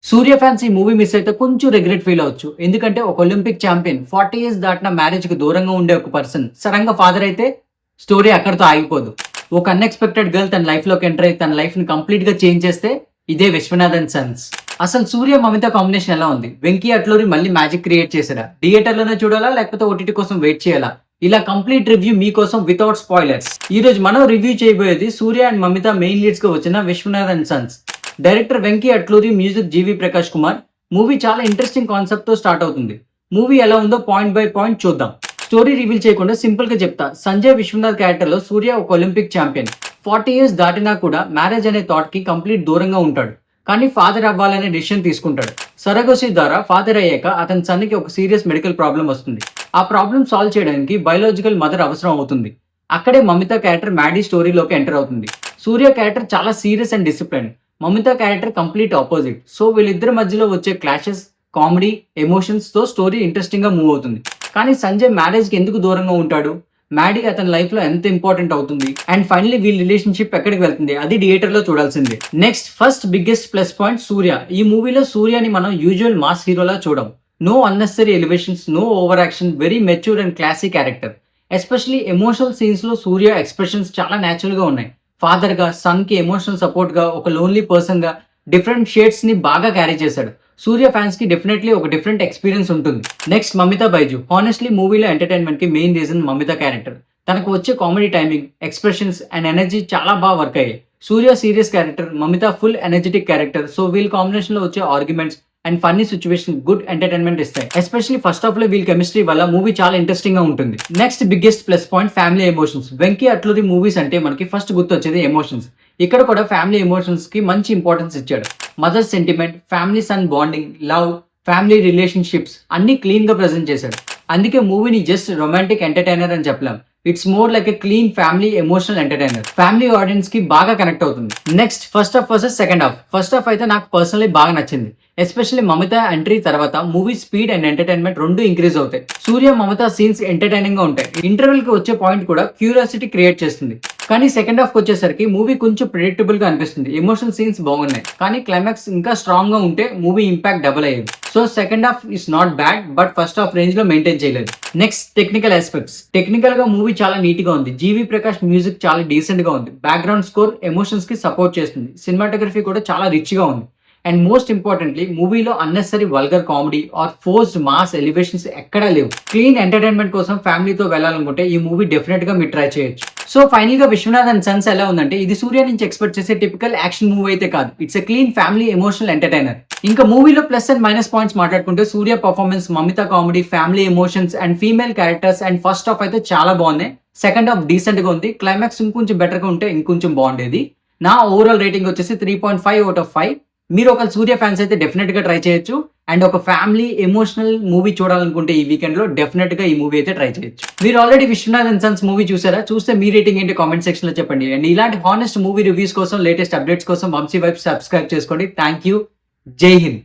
సూర్య fans ఈ movie miss అయితే కొంచెం రిగ్రెట్ ఫీల్ అవ్వచ్చు. ఎందుకంటే ఒక ఒలింపిక్ ఛాంపియన్ 40 ఇయర్స్ దాటిన మ్యారేజ్‌కి దూరంగా ఉండే ఒక పర్సన్ సడెన్‌గా ఫాదర్ అయితే స్టోరీ అక్కడితో ఆగిపోదు. ఒక అన్‌ఎక్స్‌పెక్టెడ్ గర్ల్ తన లైఫ్‌లోకి ఎంటర్ అయ్యి తన లైఫ్‌ని కంప్లీట్‌గా చేంజ్ చేస్తే ఇదే విశ్వనాథ్ అండ్ సన్స్. అసలు సూర్య మమిత కాంబినేషన్ ఎలా ఉంది? వెంకీ అట్లూరి మళ్ళీ మ్యాజిక్ క్రియేట్ చేసారా? థియేటర్‌లోనే చూడాలా లేకపోతే ఓటీటీ కోసం వెయిట్ చేయాలా? ఇలా కంప్లీట్ రివ్యూ మీకోసం వితౌట్ స్పాయిలర్స్. ఈ రోజు మనం రివ్యూ చేయబోయేది Surya and Mamitha main leads గా వచ్చిన Vishwanath and sons. Director Venky Atluri, music GV Prakash Kumar. Movie చాలా ఇంట్రెస్టింగ్ కాన్సెప్ట్ తో స్టార్ట్ అవుతుంది. మూవీ ఎలా ఉందో పాయింట్ బై పాయింట్ చూద్దాం. స్టోరీ రివీల్ చేయకుండా సింపుల్ గా చెప్తా. సంజయ్ విశ్వనాథ్ క్యారెక్టర్ లో సూర్య ఒక ఒలింపిక్ ఛాంపియన్. 40 ఇయర్స్ దాటినా కూడా మ్యారేజ్ అనే థాట్ కి కంప్లీట్ దూరంగా ఉంటాడు. కానీ ఫాదర్ అవ్వాలనే డిసిషన్ తీసుకుంటాడు. సరగోసి ద్వారా ఫాదర్ అయ్యాక అతని సన్కి ఒక సీరియస్ మెడికల్ ప్రాబ్లం వస్తుంది. ఆ ప్రాబ్లం సాల్వ్ చేయడానికి బయోలాజికల్ మదర్ అవసరం అవుతుంది. అక్కడే మమిత క్యారెక్టర్ మ్యాడీ స్టోరీలోకి ఎంటర్ అవుతుంది. సూర్య క్యారెక్టర్ చాలా serious and discipline. Mamitha character complete opposite. So వీళ్ళిద్దరి మధ్యలో వచ్చే క్లాషెస్, కామెడీ, ఎమోషన్స్ తో స్టోరీ ఇంట్రెస్టింగ్ గా మూవ్ అవుతుంది. కానీ సంజయ్ మ్యారేజ్ కి ఎందుకు దూరంగా ఉంటాడు? మ్యాడీ అతని లైఫ్ లో ఎంత ఇంపార్టెంట్ అవుతుంది? అండ్ ఫైనలీ వీళ్ళ రిలేషన్షిప్ ఎక్కడికి వెళ్తుంది? అది థియేటర్ లో చూడాల్సిందే. Next first biggest plus point Surya. ఈ మూవీలో సూర్యని మనం యూజువల్ మాస్ హీరోలా చూడం. No unnecessary elevations, no over action, very mature and classic character. Especially emotional scenes లో సూర్య ఎక్స్ప్రెషన్స్ చాలా న్యాచురల్ గా ఉన్నాయి. ఫాదర్ గా, సన్ కి ఎమోషనల్ సపోర్ట్ గా, ఒక లోన్లీ పర్సన్ గా డిఫరెంట్ షేడ్స్ ని బాగా క్యారీ చేశాడు. సూర్య ఫ్యాన్స్ కి డెఫినెట్లీ ఒక డిఫరెంట్ ఎక్స్పీరియన్స్ ఉంటుంది. నెక్స్ట్ మమిత బైజు. హానెస్ట్లీ మూవీలో ఎంటర్టైన్మెంట్ కి మెయిన్ రీజన్ మమిత క్యారెక్టర్. తనకు వచ్చే comedy timing, expressions and energy చాలా బాగా వర్క్ అయ్యాయి. Surya serious character, Mamitha full energetic character. So వీళ్ళ కాంబినేషన్ లో వచ్చే arguments and funny situation good entertainment ఇస్తాయి. ఎస్పెషల్లీ ఫస్ట్ హాఫ్ లో వీళ్ళ కెమిస్ట్రీ వల్ల మూవీ చాలా ఇంట్రెస్టింగ్ గా ఉంటుంది. Next biggest plus point family emotions. Venky Atluri movies అంటే మనకి ఫస్ట్ గుర్తు వచ్చేది ఎమోషన్స్. ఇక్కడ కూడా ఫ్యామిలీ ఎమోషన్స్ కి మంచి ఇంపార్టెన్స్ ఇచ్చాడు. Mother sentiment, family son bonding, love, family relationships అన్ని క్లీన్ గా ప్రెజెంట్ చేశాడు. అందుకే మూవీని జస్ట్ రొమాంటిక్ ఎంటర్టైనర్ అని చెప్పలేం. It's more like a clean family emotional entertainer. Family audience కి బాగా కనెక్ట్ అవుతుంది. Next first half versus second half. First half అయితే నాకు పర్సనలీ బాగా నచ్చింది. ఎస్పెషల్లీ మమిత ఎంట్రీ తర్వాత మూవీ స్పీడ్ అండ్ ఎంటర్టైన్మెంట్ రెండు ఇంక్రీజ్ అవుతాయి. సూర్య మమిత సీన్స్ ఎంటర్టైనింగ్ గా ఉంటాయి. ఇంటర్వెల్ కి వచ్చే పాయింట్ కూడా క్యూరియాసిటీ క్రియేట్ చేస్తుంది. కానీ సెకండ్ హాఫ్ వచ్చేసరికి మూవీ కొంచెం ప్రిడిక్టబుల్ గా అనిపిస్తుంది. ఎమోషనల్ సీన్స్ బాగున్నాయి, కానీ క్లైమాక్స్ ఇంకా స్ట్రాంగ్ గా ఉంటే మూవీ ఇంపాక్ట్ డబుల్ అయ్యేది. So second half is not bad, but first half range లో మెయింటైన్ చేయలేదు. Next technical aspects. టెక్నికల్ గా మూవీ చాలా నీట్ గా ఉంది. జీవి ప్రకాష్ మ్యూజిక్ చాలా డీసెంట్ గా ఉంది. బ్యాక్గ్రౌండ్ స్కోర్ ఎమోషన్స్ కి సపోర్ట్ చేస్తుంది. సినిమాటోగ్రఫీ కూడా చాలా రిచ్ గా ఉంది. అండ్ మోస్ట్ ఇంపార్టెంట్లీ మూవీలో unnecessary vulgar comedy or forced mass elevations ఎక్కడా లేవు. క్లీన్ ఎంటర్టైన్మెంట్ కోసం ఫ్యామిలీతో వెళ్ళాలనుకుంటే ఈ మూవీ డెఫినెట్ గా మీరు ట్రై చేయొచ్చు. సో ఫైనల్ గా విశ్వనాథ్ అండ్ సన్స్ ఎలా ఉందంటే ఇది సూర్య నుంచి ఎక్స్పెక్ట్ చేసే టిపికల్ యాక్షన్ మూవీ అయితే కాదు. It's a clean family emotional entertainer. ఇంకా మూవీలో ప్లస్ అండ్ మైనస్ పాయింట్స్ మాట్లాడుకుంటే Surya performance, Mamitha comedy, family emotions and female characters and first half అయితే చాలా బాగున్నాయి. సెకండ్ హాఫ్ డీసెంట్ గా ఉంది. క్లైమాక్స్ ఇంకొంచెం బెటర్ గా ఉంటే ఇంకొంచెం బాగుండేది. నా ఓవరాల్ రేటింగ్ వచ్చేసి 3.5 అవుట్ ఆఫ్ 5. మీరు ఒక సూర్య ఫ్యాన్స్ అయితే డెఫినెట్ గా ట్రై చేయొచ్చు. అండ్ ఒక ఫ్యామిలీ ఎమోషనల్ మూవీ చూడాలనుకుంటే ఈ వీకెండ్ లో డెఫినెట్ గా ఈ మూవీ అయితే ట్రై చేయొచ్చు. మీరు already Vishwanath and sons movie చూసారా? చూస్తే మీ రేటింగ్ ఏంటి కామెంట్ సెక్షన్ లో చెప్పండి. అండ్ ఇలాంటి హానెస్ట్ మూవీ రివ్యూస్ కోసం, లేటెస్ట్ అప్డేట్స్ కోసం వంశీ వైబ్స్ సబ్స్క్రైబ్ చేసుకోండి. Thank you. జై హింద్.